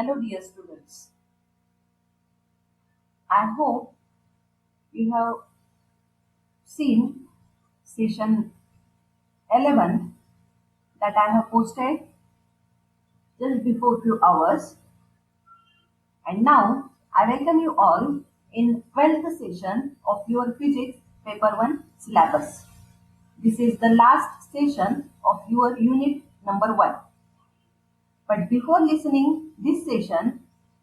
Hello, dear students. I hope you have seen session 11 that I have posted just before few hours. And now I welcome you all in 12th session of your physics paper 1 syllabus. This is the last session of your unit number 1. But before listening this session,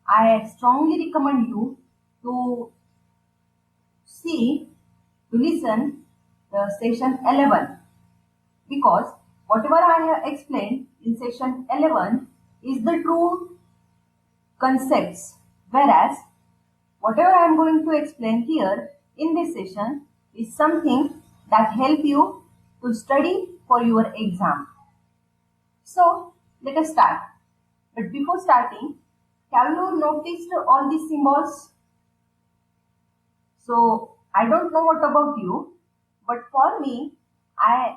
I strongly recommend you to see to listen the session 11 because whatever I have explained in session 11 is the true concepts, whereas whatever I am going to explain here in this session is something that help you to study for your exam. So let us start. But before starting, have you noticed all these symbols? So I don't know what about you, but for me, I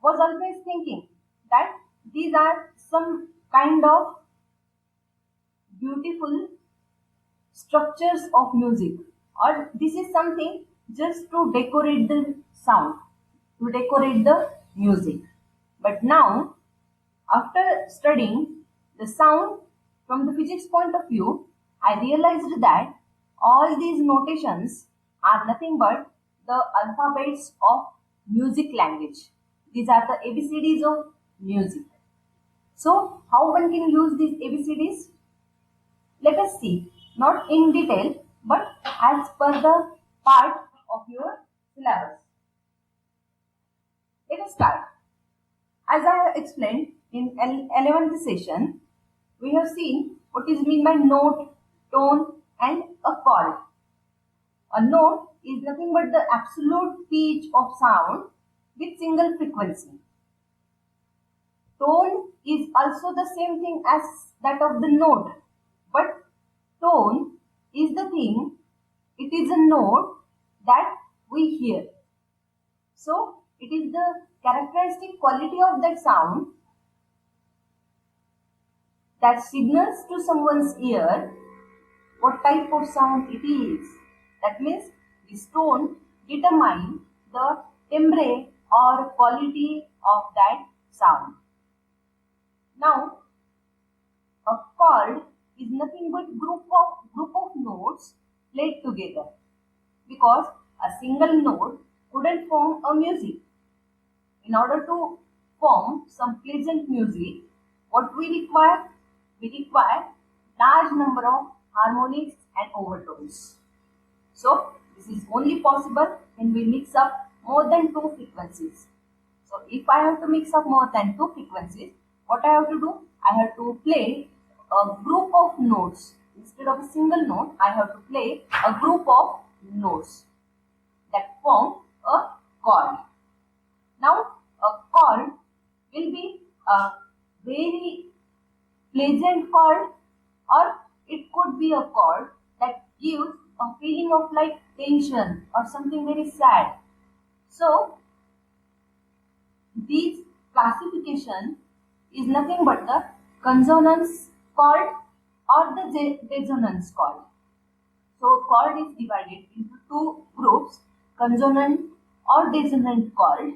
was always thinking that these are some kind of beautiful structures of music, or this is something just to decorate the sound, to decorate the music. But now, after studying the sound from the physics point of view, I realized that all these notations are nothing but the alphabets of music language. These are the ABCDs of music. So, how one can use these ABCDs? Let us see, not in detail, but as per the part of your syllabus. Let us start. As I have explained in 11th session, we have seen what is meant by note, tone and a chord. A note is nothing but the absolute pitch of sound with single frequency. Tone is also the same thing as that of the note, but tone is the thing, it is a note that we hear. So, it is the characteristic quality of that sound that signals to someone's ear what type of sound it is. That means this tone determines the timbre or quality of that sound. Now, a chord is nothing but group of notes played together because a single note couldn't form a music. In order to form some pleasant music, what we require? We require large number of harmonics and overtones. So this is only possible when we mix up more than two frequencies. So if I have to mix up more than two frequencies, what I have to do? I have to play a group of notes. Instead of a single note, I have to play a group of notes that form a chord. Now, a chord will be a very pleasant chord, or it could be a chord that gives a feeling of like tension or something very sad. So, this classification is nothing but the consonance chord or the dissonance chord. So, chord is divided into two groups, consonant or dissonant chord.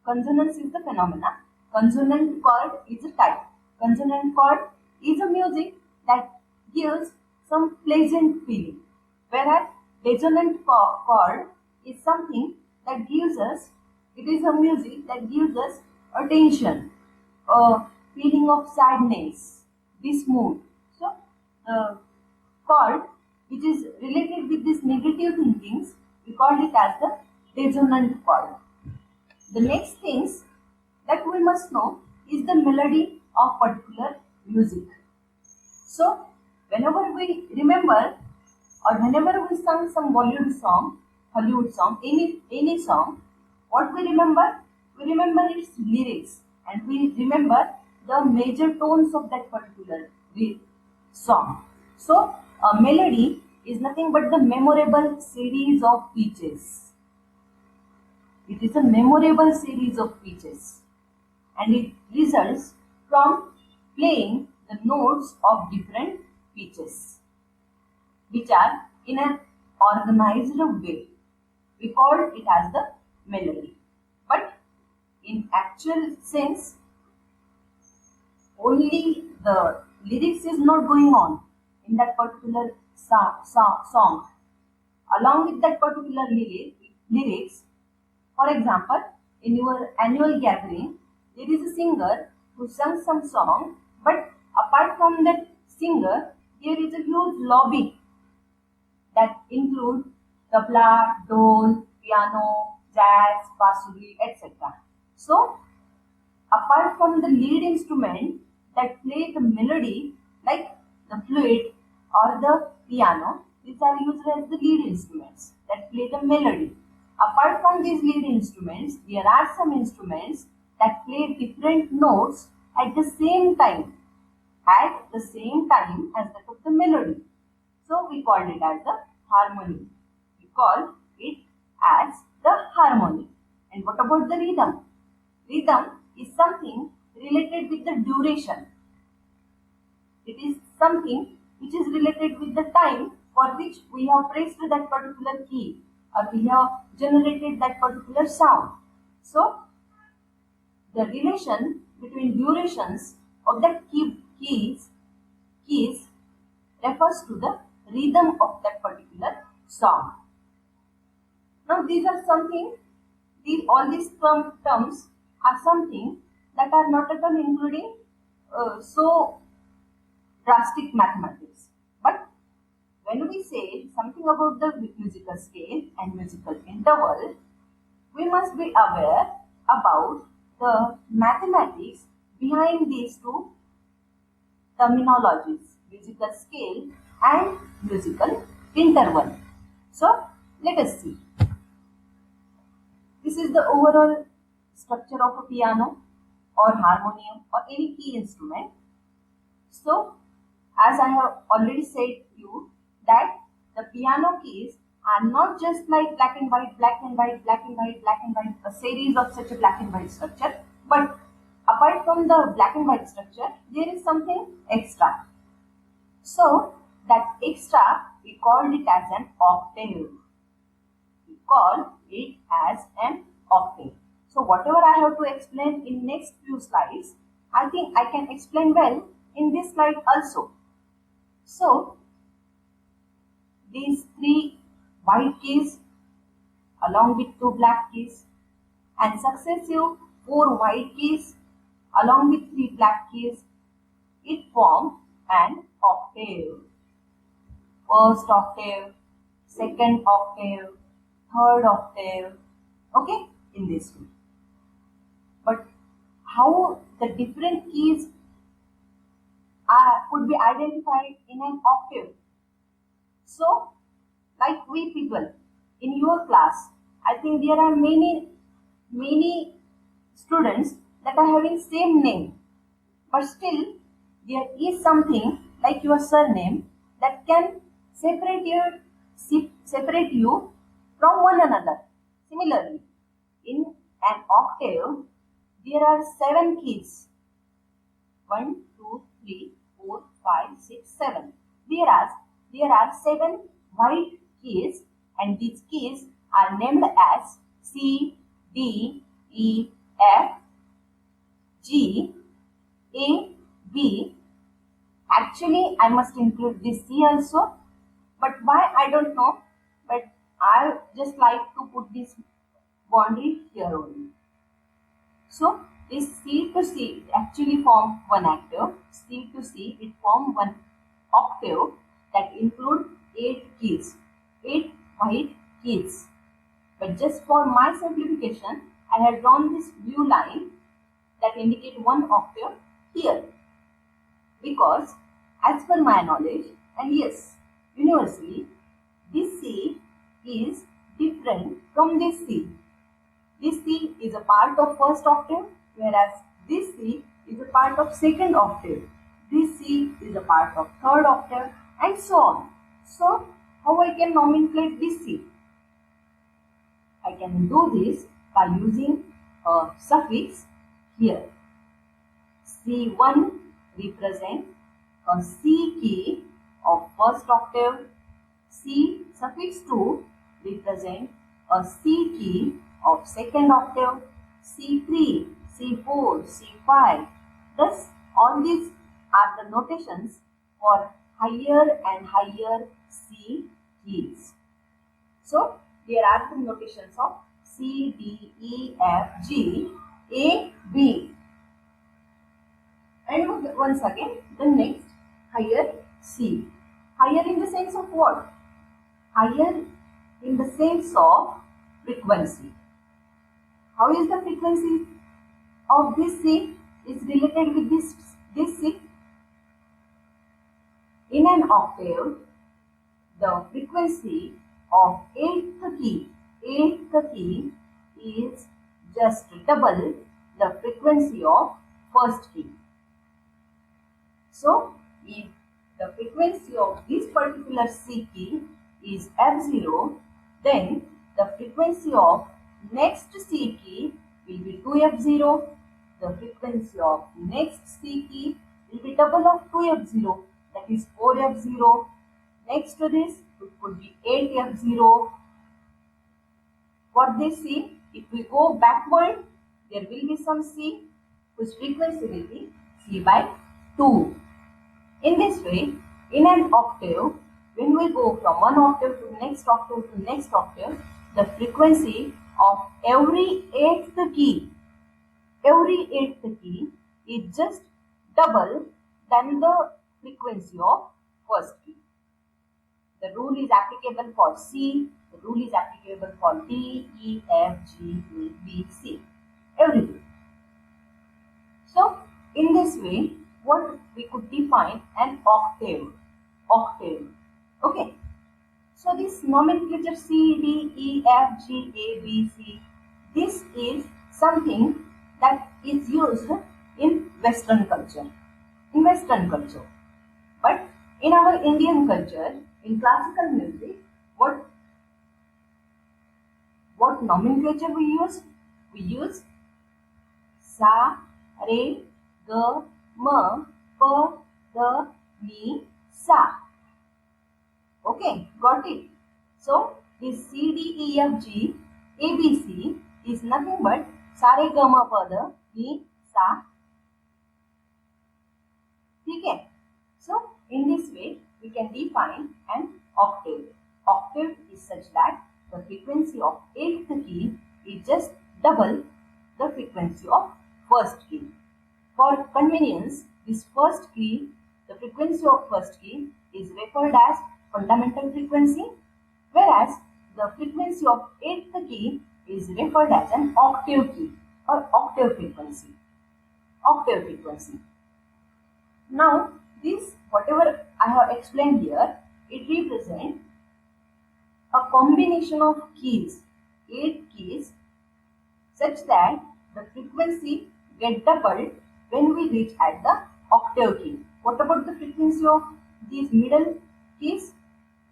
Consonance is the phenomena. Consonant chord is a type. Consonant chord is a music that gives some pleasant feeling, whereas dissonant chord is something that gives us, it is a music that gives us a tension, a feeling of sadness, this mood. So, the chord which is related with these negative thinkings, we call it as the dissonant chord. The next things that we must know is the melody of particular music. So, whenever we remember or whenever we sing some Hollywood song, any song, what we remember? We remember its lyrics and we remember the major tones of that particular song. So, a melody is nothing but the memorable series of pitches. It is a memorable series of pitches and it results from playing the notes of different pitches, which are in an organized way. We call it as the melody. But in actual sense, only the lyrics is not going on in that particular song. Along with that particular lyrics, for example, in your annual gathering, there is a singer who sung some song, but apart from that singer, there is a huge lobby that include tabla, dole, piano, jazz, bansuri, etc. So, apart from the lead instrument that play the melody, like the flute or the piano, these are used as the lead instruments that play the melody. Apart from these lead instruments, there are some instruments that play different notes at the same time, as that of the melody. So we called it as the harmony. We call it as the harmony. And what about the rhythm? Rhythm is something related with the duration. It is something which is related with the time for which we have pressed that particular key or we have generated that particular sound. So, the relation between durations of the keys refers to the rhythm of that particular song. Now, all these terms are something that are not at all including so drastic mathematics. But when we say something about the musical scale and musical interval, we must be aware about the mathematics behind these two terminologies, musical scale and musical interval. So, let us see. This is the overall structure of a piano or harmonium or any key instrument. So, as I have already said to you that the piano keys are not just like black and white, a series of such a black and white structure, but apart from the black and white structure, there is something extra. So, that extra, we called it as an octave. We call it as an octave. So, whatever I have to explain in next few slides, I think I can explain well in this slide also. So, these 3 white keys along with 2 black keys and successive 4 white keys along with 3 black keys, it forms an octave. First octave, second octave, third octave, okay, in this way. But how the different keys could be identified in an octave? So, like we people in your class, I think there are many students that are having same name, but still there is something like your surname that can separate you from one another. Similarly, in an octave, there are 7 keys. 1, 2, 3, 4, 5, 6, 7. There are 7 white keys, and these keys are named as C, D, E, F, G, A, B. Actually, I must include this C also, but why I don't know. But I just like to put this boundary here only. So, this C to C actually form one octave. C to C it form one octave that include 8 keys, 8 white keys. But just for my simplification, I have drawn this blue line that indicate one octave here. Because as per my knowledge, and yes, universally, this C is different from this C. This C is a part of first octave, whereas this C is a part of second octave. This C is a part of third octave, and so on. So, how I can nomenclate this C? I can do this by using a suffix here. C1 represents a C key of first octave. C suffix 2 represent a C key of second octave. C3, C4, C5. Thus, all these are the notations for higher and higher C keys. So, there are the notations of C, D, E, F, G, A, B. And once again, the next higher C. Higher in the sense of what? Higher in the sense of frequency. How is the frequency of this C is related with this C? In an octave, the frequency of eighth key is just double the frequency of first key. So, if the frequency of this particular C key is F0, then the frequency of next C key will be 2F0. The frequency of next C key will be double of 2F0, that is 4F0. Next to this, it could be 8F0. What they see, if we go backward, there will be some C whose frequency will be C by 2. In this way, in an octave, when we go from one octave to next octave to next octave, the frequency of every eighth key is just double than the frequency of first key. The rule is applicable for C, the rule is applicable for D, E, F, G, A, B, C, everything. So, in this way, what we could define an octave. Okay. So, this nomenclature C, D, E, F, G, A, B, C, this is something that is used in Western culture. But in our Indian culture, in classical music, what nomenclature we use? We use sa, re, ga, ma, pa, da, ni, sa. Okay, got it. So, this C, D, E, F, G, A, B, C is nothing but sa, re, ga, ma, pa, da, ni, sa. Okay. So, in this way, we can define an octave. Octave is such that the frequency of eighth key is just double the frequency of first key. For convenience, this first key, the frequency of first key is referred as fundamental frequency, whereas the frequency of eighth key is referred as an octave key or octave frequency. Now, this whatever I have explained here, it represents a combination of keys, 8 keys, such that the frequency get doubled when we reach at the octave key. What about the frequency of these middle keys?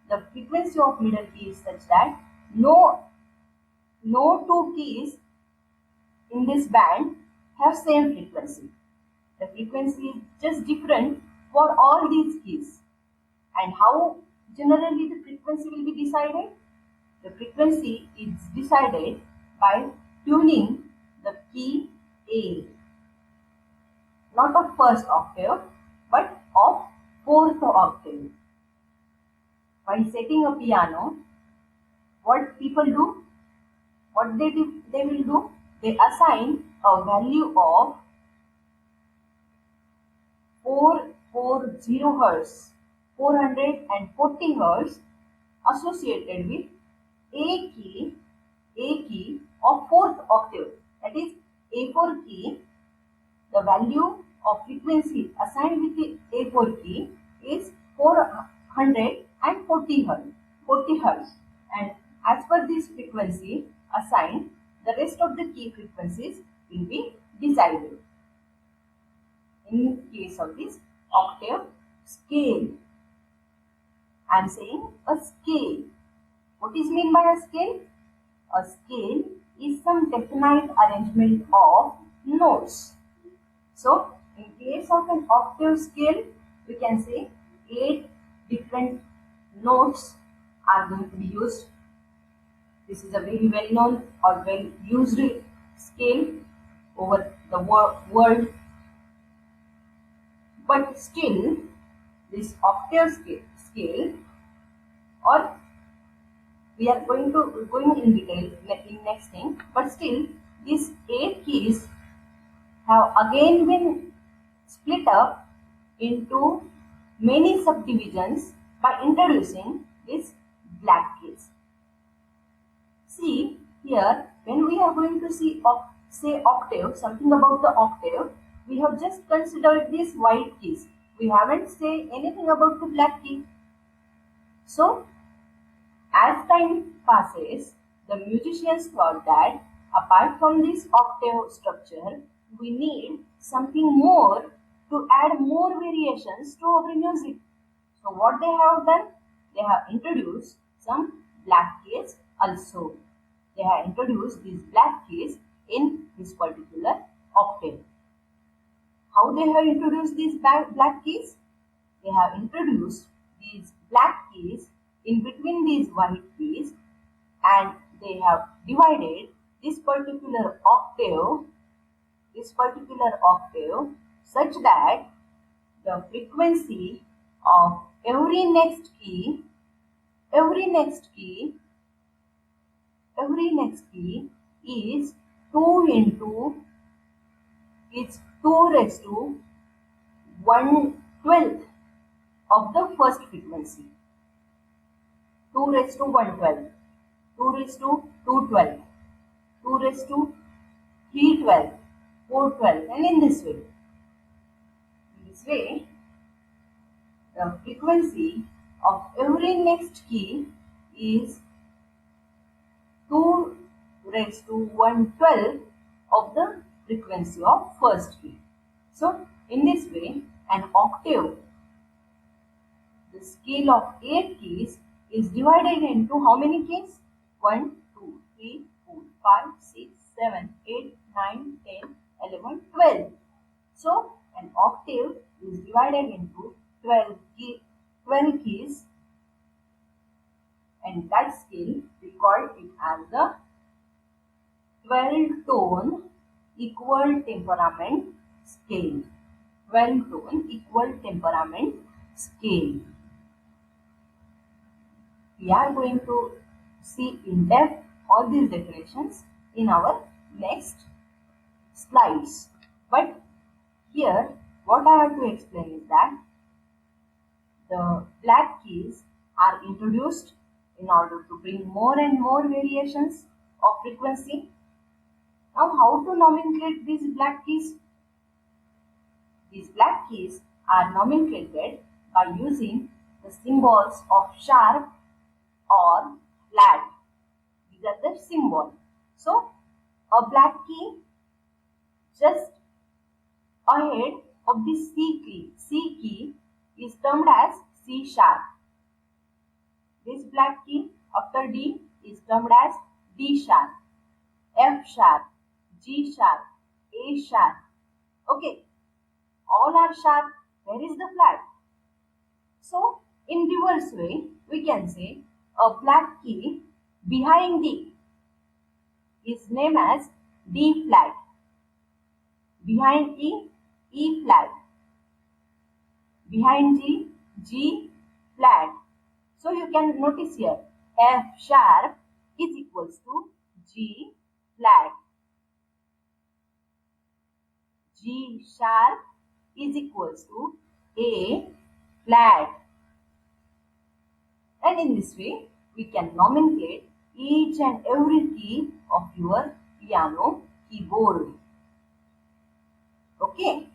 The frequency of middle key is such that no two keys in this band have same frequency. The frequency is just different for all these keys. And how generally the frequency will be decided? The frequency is decided by tuning the key A, not of first octave, but of fourth octave. While setting a piano, what people do? What they will do? They assign a value of 440 Hz, 440 Hz associated with A key of fourth octave. That is A4 key. The value of frequency assigned with the A4 key is 440 Hz. And as per this frequency assigned, the rest of the key frequencies will be decided. In case of this octave scale, I am saying a scale. What is meant by a scale? A scale is some definite arrangement of notes. So, in case of an octave scale, we can say 8 different notes are going to be used. This is a very well known or well used scale over the world, but still this octave scale, or we are going in detail in next thing, but still these 8 keys have again been split up into many subdivisions by introducing these black keys. See here, when we are going to say octave, something about the octave, we have just considered these white keys. We haven't said anything about the black key. So, as time passes, the musicians thought that apart from this octave structure, we need something more to add more variations to our music. So what they have done? They have introduced some black keys also. They have introduced these black keys in this particular octave. How they have introduced these black keys? They have introduced these black keys in between these white keys, and they have divided this particular octave such that the frequency of every next key is 2 into it's 2 raised to 1/12 of the first frequency. 2 raised to 1/12, 2 raised to 2/12, 2 raised to 3/12, 4/12, and in this way. The frequency of every next key is 2 raised to 1/12 of the frequency of first key. So, in this way, an octave, the scale of 8 keys, is divided into how many keys? 1, 2, 3, 4, 5, 6, 7, 8, 9, 10, 11, 12. So, an octave is divided into 12 keys, and that scale we call it as the 12-tone equal temperament scale. 12-tone equal temperament scale. We are going to see in depth all these definitions in our next slides. But here, what I have to explain is that the black keys are introduced in order to bring more and more variations of frequency. Now, how to nomenclate these black keys? These black keys are nomenclated by using the symbols of sharp or flat. These are the symbols. So, a black key just ahead of the C key is termed as C sharp. This black key after D is termed as D sharp, F sharp, G sharp, A sharp. Okay, all are sharp. Where is the flat? So, in reverse way, we can say a black key behind D is named as D flat. Behind E, E flat. Behind G, G flat. So you can notice here F sharp is equals to G flat. G sharp is equals to A flat. And in this way, we can nomenclate each and every key of your piano keyboard. Okay.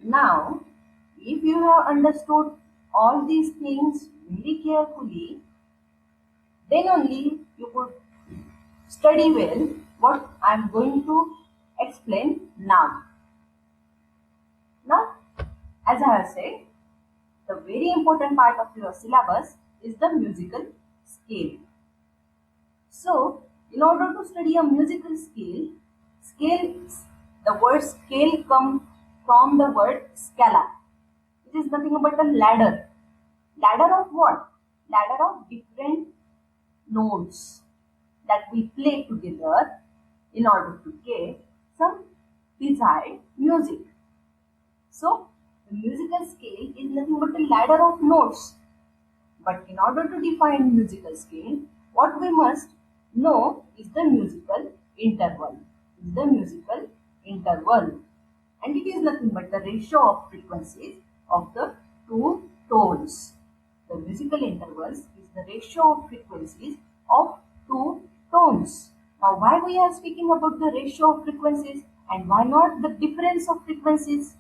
Now, if you have understood all these things very carefully, then only you could study well what I am going to explain now. Now, as I have said, the very important part of your syllabus is the musical scale. So, in order to study a musical scale, the word scale comes from the word scala. It is nothing but a ladder. Ladder of what? Ladder of different notes that we play together in order to get some desired music. So, the musical scale is nothing but a ladder of notes. But in order to define musical scale, what we must know is the musical interval. Is the musical interval. And it is nothing but the ratio of frequencies of the two tones. The musical intervals is the ratio of frequencies of two tones. Now, why we are speaking about the ratio of frequencies and why not the difference of frequencies?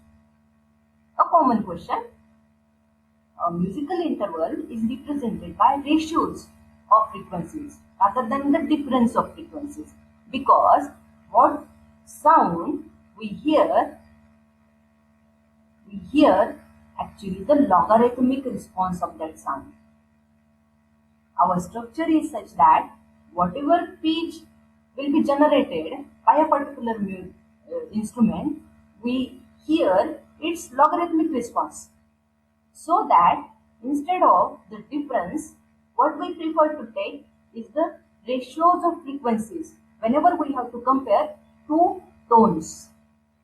A common question. A musical interval is represented by ratios of frequencies rather than the difference of frequencies, because what sound we hear actually the logarithmic response of that sound. Our structure is such that whatever pitch will be generated by a particular instrument, we hear its logarithmic response. So that instead of the difference, what we prefer to take is the ratios of frequencies whenever we have to compare two tones.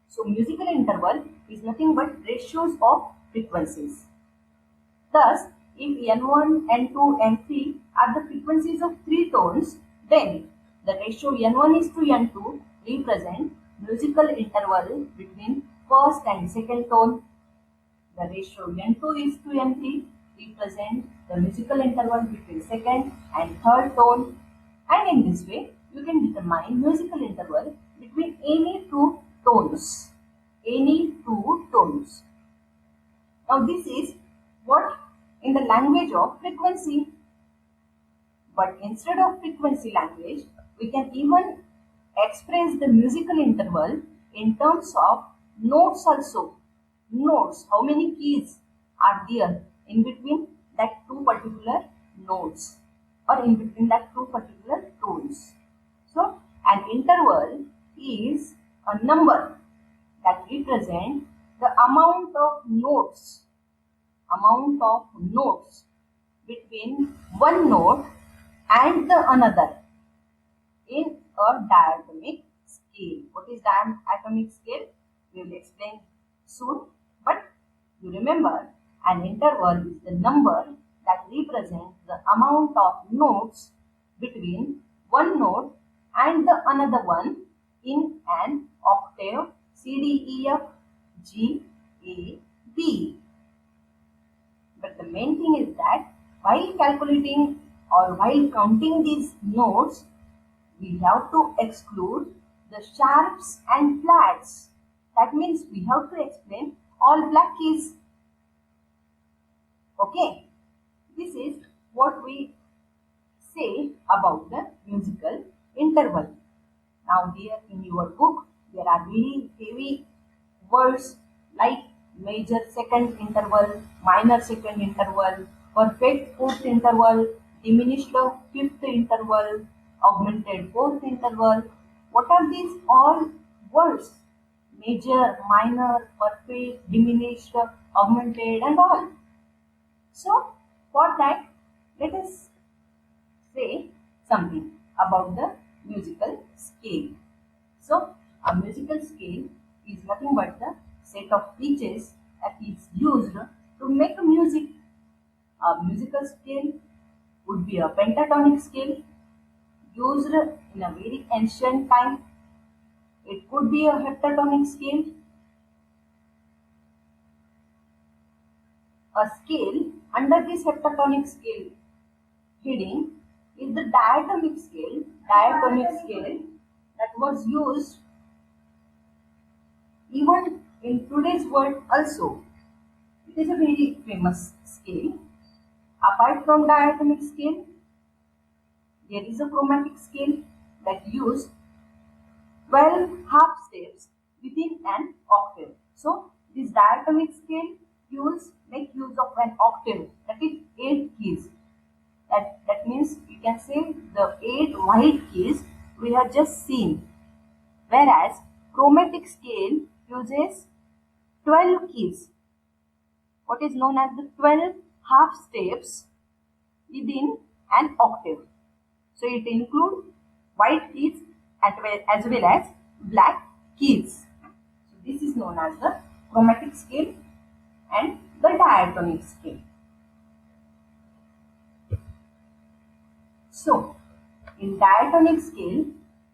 So musical interval is nothing but ratios of frequencies. Thus, if N1, N2, N3 are the frequencies of three tones, then the ratio N1 is to N2 represent musical interval between first and second tone. The ratio N2 is to N3 represent the musical interval between second and third tone, and in this way you can determine musical interval between any two tones. Any two tones. Now this is what in the language of frequency. But instead of frequency language, we can even express the musical interval in terms of notes also. Notes, how many keys are there in between that two particular notes or in between that two particular tones. So, an interval is a number that represents the amount of notes between one note and the another in a diatonic scale. What is diatonic scale? We will explain soon. But you remember, an interval is the number that represents the amount of notes between one note and the another one in an octave C, D, E, F, G, A, B. But the main thing is that while calculating or while counting these notes, we have to exclude the sharps and flats. That means we have to explain all black keys. Okay, this is what we say about the musical interval. Now here in your book, there are very heavy words like major second interval, minor second interval, perfect fourth interval, diminished fifth interval, augmented fourth interval. What are these all words? Major, minor, perfect, diminished, augmented, and all. So, for that, let us say something about the musical scale. So, a musical scale is nothing but the set of pitches that is used to make music. A musical scale would be a pentatonic scale used in a very ancient time. It could be a heptatonic scale. A scale under this heptatonic scale heading is the diatonic scale that was used even in today's world also. It is a very famous scale. Apart from diatonic scale, there is a chromatic scale that used 12 half steps within an octave. So, this diatonic scale make use of an octave, that is 8 keys. That means you can say the 8 white keys we have just seen, whereas chromatic scale uses 12 keys. what is known as the 12 half steps within an octave. So it includes white keys as well as black keys. So this is known as the chromatic scale and the diatonic scale. So in diatonic scale,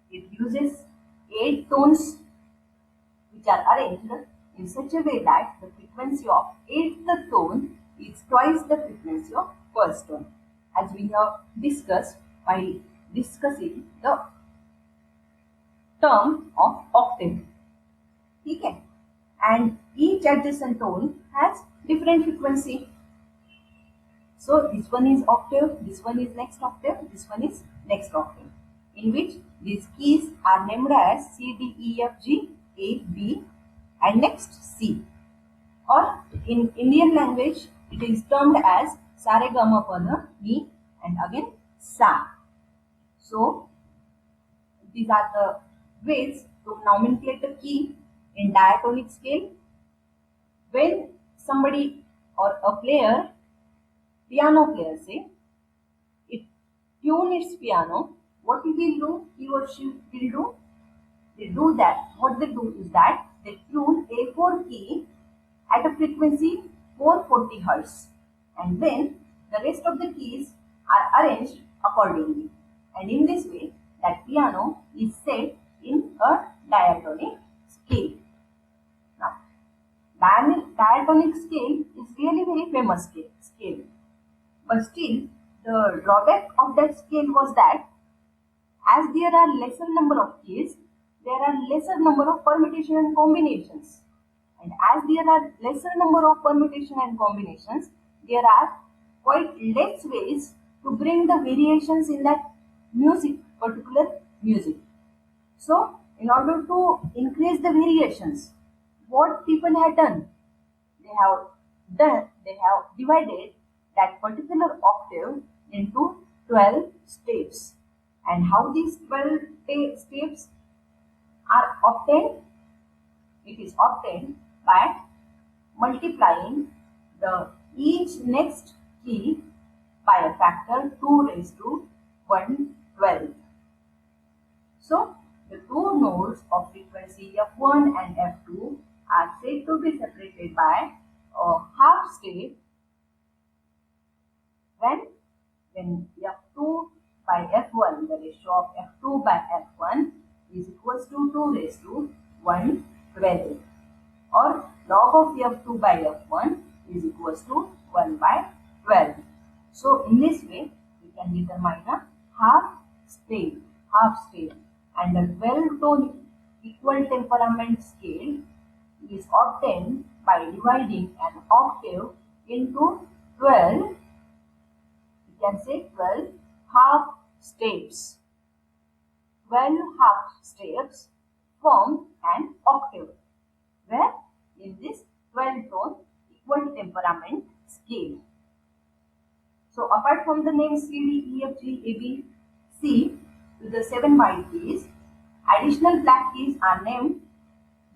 it uses 8 tones which are arranged in such a way that the frequency of 8th tone is twice the frequency of first tone, as we have discussed while discussing the term of octave. Okay? And each adjacent tone has different frequency. So this one is octave, this one is next octave, this one is next octave, in which these keys are named as C, D, E, F, G, A, B, and next C. Or in Indian language, it is termed as Sa, Re, Ga, Ma, Pa, Dha, Ni, and again Sa. So these are the ways to nomenclate a key in diatonic scale. When somebody or a player, piano player say, it tune its piano, what he will do, he or she will do, they do that. What they do is that they tune A4 key at a frequency 440 Hz, and then the rest of the keys are arranged accordingly, and in this way that piano is set in a diatonic scale. Now, diatonic scale is really very famous scale, but still the drawback of that scale was that as there are lesser number of keys, there are lesser number of permutation and combinations. And as there are lesser number of permutation and combinations, there are quite less ways to bring the variations in that particular music. So, in order to increase the variations, what people have done, they have divided that particular octave into 12 steps. And how these 12 steps are obtained? It is obtained by multiplying each next key by a factor 2 raised to 112. So the two nodes of frequency F1 and F2 are said to be separated by a half step when F2 by F1, the ratio of F2 by F1 is equals to 2 raised to 112, or log of F2 by F1 is equals to 1 by 12. So in this way we can determine a half step, and the 12-tone equal temperament scale is obtained by dividing an octave into 12, you can say 12 half steps. 12 half steps form an octave, where in this 12-tone equal temperament scale. So apart from the names C, D, E, F, G, A, B, C with the 7 white keys, additional black keys are named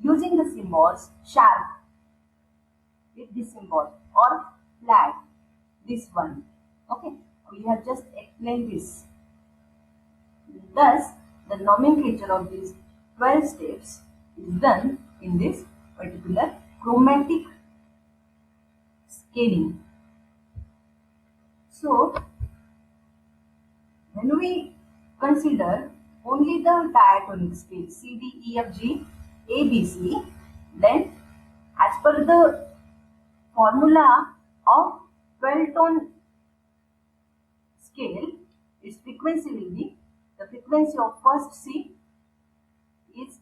using the symbols sharp with this symbol, or flag, this one. Okay, we have just explained this. Thus, the nomenclature of these 12 steps is done in this particular chromatic scaling. So, when we consider only the diatonic scale C, D, E, F, G, A, B, C, then as per the formula of 12-tone scale, its frequency will be, the frequency of first C is,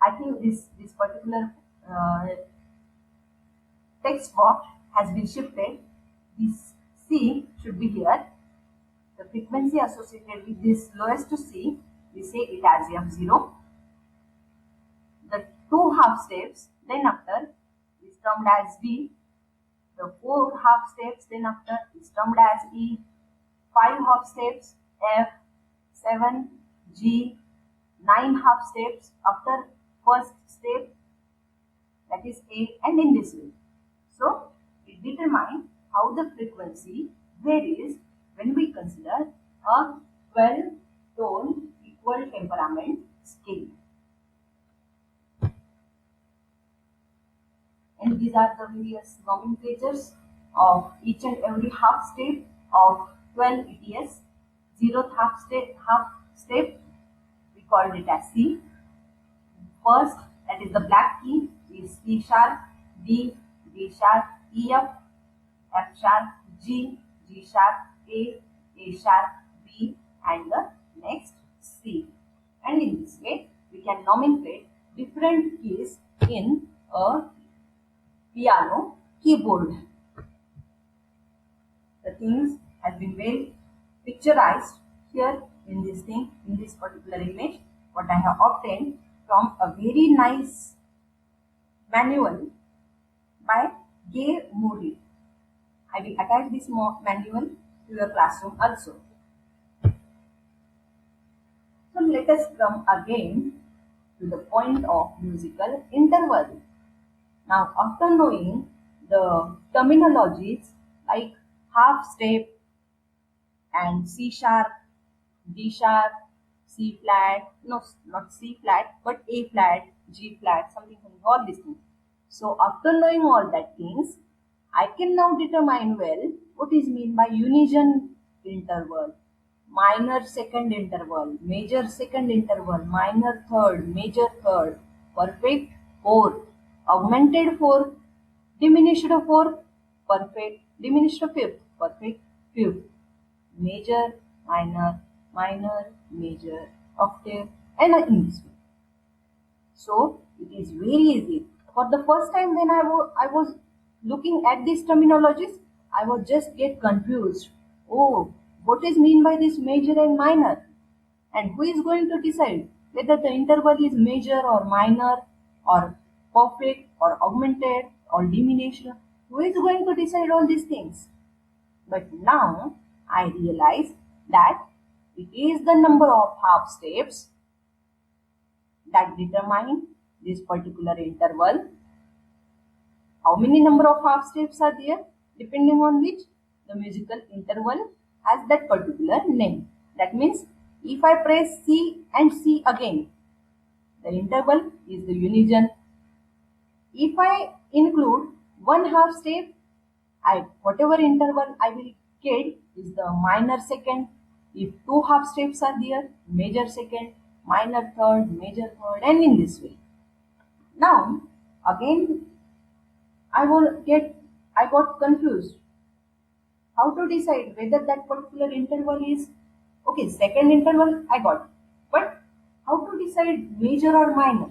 I think this particular text box has been shifted. This C should be here. The frequency associated with this lowest C, we say it as F0. The 2 half steps then after is termed as D. The 4 half steps then after is termed as E. 5 half steps F, 7 G, 9 half steps after first step, that is A, and in this way. we determine how the frequency varies when we consider a 12-tone equal temperament scale. And these are the various nomenclatures of each and every half step of 12 ETS. 0th half step we called it as C. First, that is the black key, is C sharp, D, D sharp, E F, F sharp, G, G sharp, A sharp, B, and the next C. And in this way, we can nomenclate different keys in a piano keyboard. The things has been well picturized here in this thing, in this particular image, what I have obtained from a very nice manual by Gay Moody. I will attach this manual to your classroom also. So let us come again to the point of musical interval. Now, after knowing the terminologies like half step and C sharp, D sharp, C flat, no, not C flat, but A flat, G flat, something, all these things. So, after knowing all that things, I can now determine well what is meant by unison interval, minor second interval, major second interval, minor third, major third, perfect fourth, augmented fourth, diminished fourth, perfect, diminished fifth, perfect fifth, major, minor, minor, major, octave, and in this way. So it is very easy. For the first time when I was looking at these terminologies, I was just get confused. Oh, what is mean by this major and minor? And who is going to decide whether the interval is major or minor or perfect or augmented or diminished? Who is going to decide all these things? But now I realize that it is the number of half steps that determine this particular interval. How many number of half steps are there? Depending on which the musical interval has that particular name. That means if I press C and C again, the interval is the unison. If I include one half step, whatever interval I will get is the minor second. If two half steps are there, major second, minor third, major third, and in this way. Now, again, I got confused. How to decide whether that particular interval is okay? Second interval I got, but how to decide major or minor?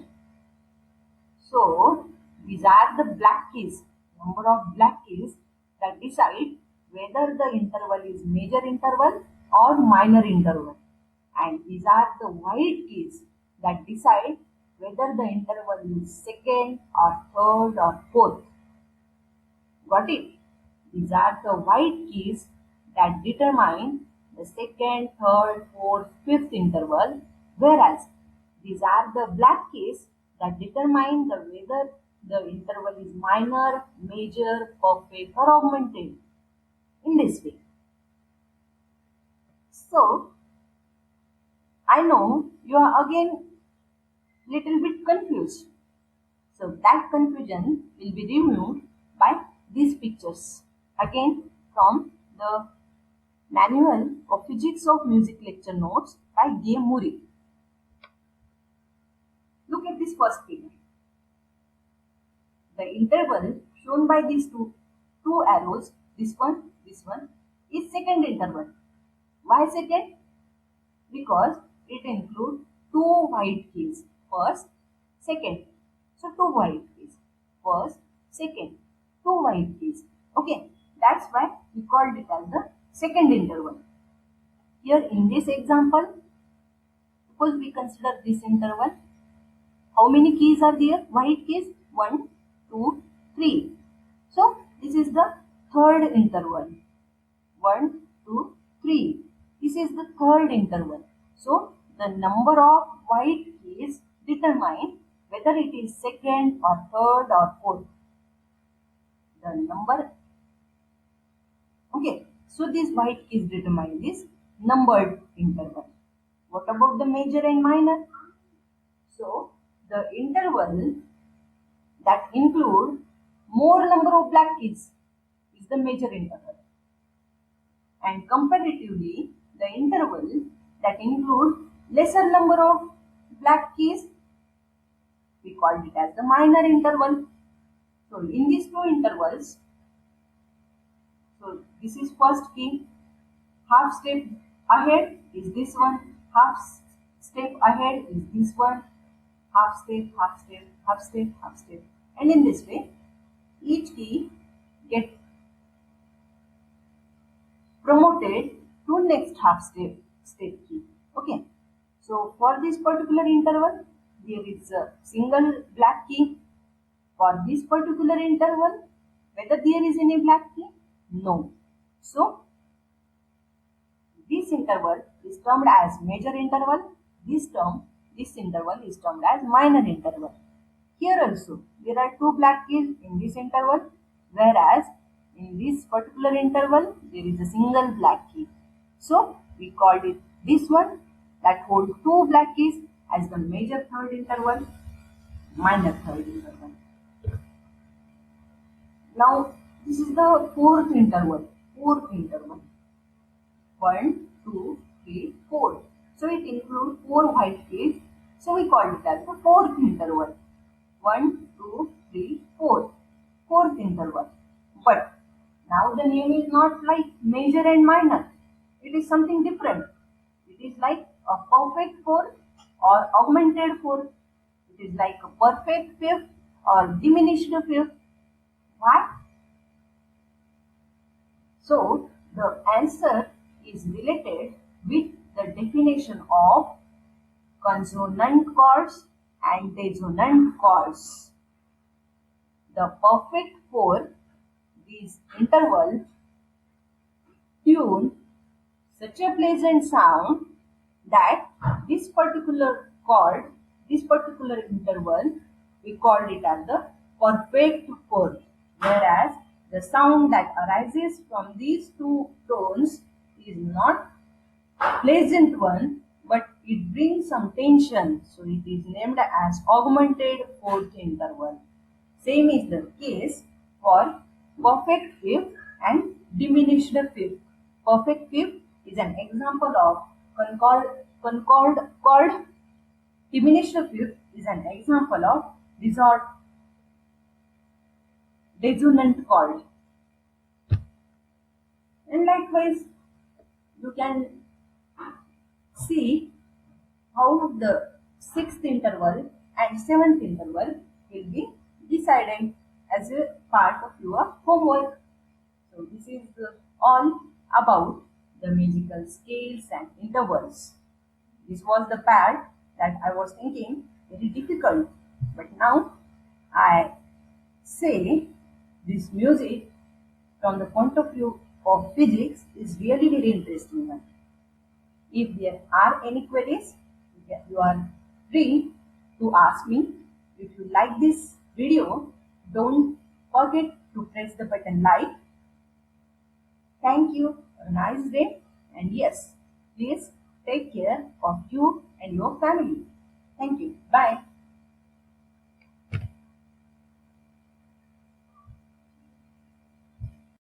So these are the black keys, number of black keys that decide whether the interval is major interval or minor interval. And these are the white keys that decide whether the interval is second or third or fourth. Got it? These are the white keys that determine the second, third, fourth, fifth interval, whereas these are the black keys that determine whether the interval is minor, major, perfect, or augmented. In this way. So, I know you are again little bit confused. So that confusion will be removed by these pictures. Again from the Manual of Physics of Music lecture notes by Gay Moody. Look at this first figure. The interval shown by these two arrows, this one, is second interval. Why second? Because it includes two white keys. First, second. So two white keys. First, second. Two white keys. Okay. That's why we called it as the second interval. Here in this example, suppose we consider this interval. How many keys are there? White keys? 1, 2, 3. So this is the third interval. 1, 2, 3. This is the third interval. So the number of white keys determine whether it is second or third or fourth. The number Okay, so this white is determined this numbered interval. What about the major and minor? So the interval that include more number of black keys is the major interval, and comparatively the interval that include lesser number of black keys, we called it as the minor interval. So in these two intervals, so this is first key, half step ahead is this one, half step ahead is this one, half step, half step, half step, half step, and in this way each key get promoted to next half step key. Okay, so for this particular interval there is a single black key. For this particular interval, whether there is any black key, no. So this interval is termed as major interval. This interval is termed as minor interval. Here also, there are two black keys in this interval, whereas in this particular interval, there is a single black key. So we called it this one that holds two black keys as the major third interval, minor third interval. Now this is the fourth interval. Fourth interval. 1, 2, 3, 4. So it includes 4 white keys. So we call it as the fourth interval. 1, 2, 3, 4. Fourth interval. But now the name is not like major and minor. It is something different. It is like a perfect fourth or augmented fourth. It is like a perfect fifth or diminished fifth. Why? So the answer is related with the definition of consonant chords and dissonant chords. The perfect fourth, these interval, tune such a pleasant sound that this particular chord, this particular interval, we called it as the perfect fourth, whereas the sound that arises from these two tones is not pleasant one, but it brings some tension, so it is named as augmented fourth interval. Same is the case for perfect fifth and diminished fifth. Perfect fifth is an example of concord chord. Diminished fifth is an example of dissonant chord. And likewise, you can see how the sixth interval and seventh interval will be decided as a part of your homework. So this is all about the musical scales and intervals. This was the part that I was thinking very difficult, but now I say this music from the point of view of physics is really very interesting one. If there are any queries, you are free to ask me. If you like this video, don't forget to press the button like. Thank you. Have a nice day. And yes, please take care of you and your family. Thank you. Bye.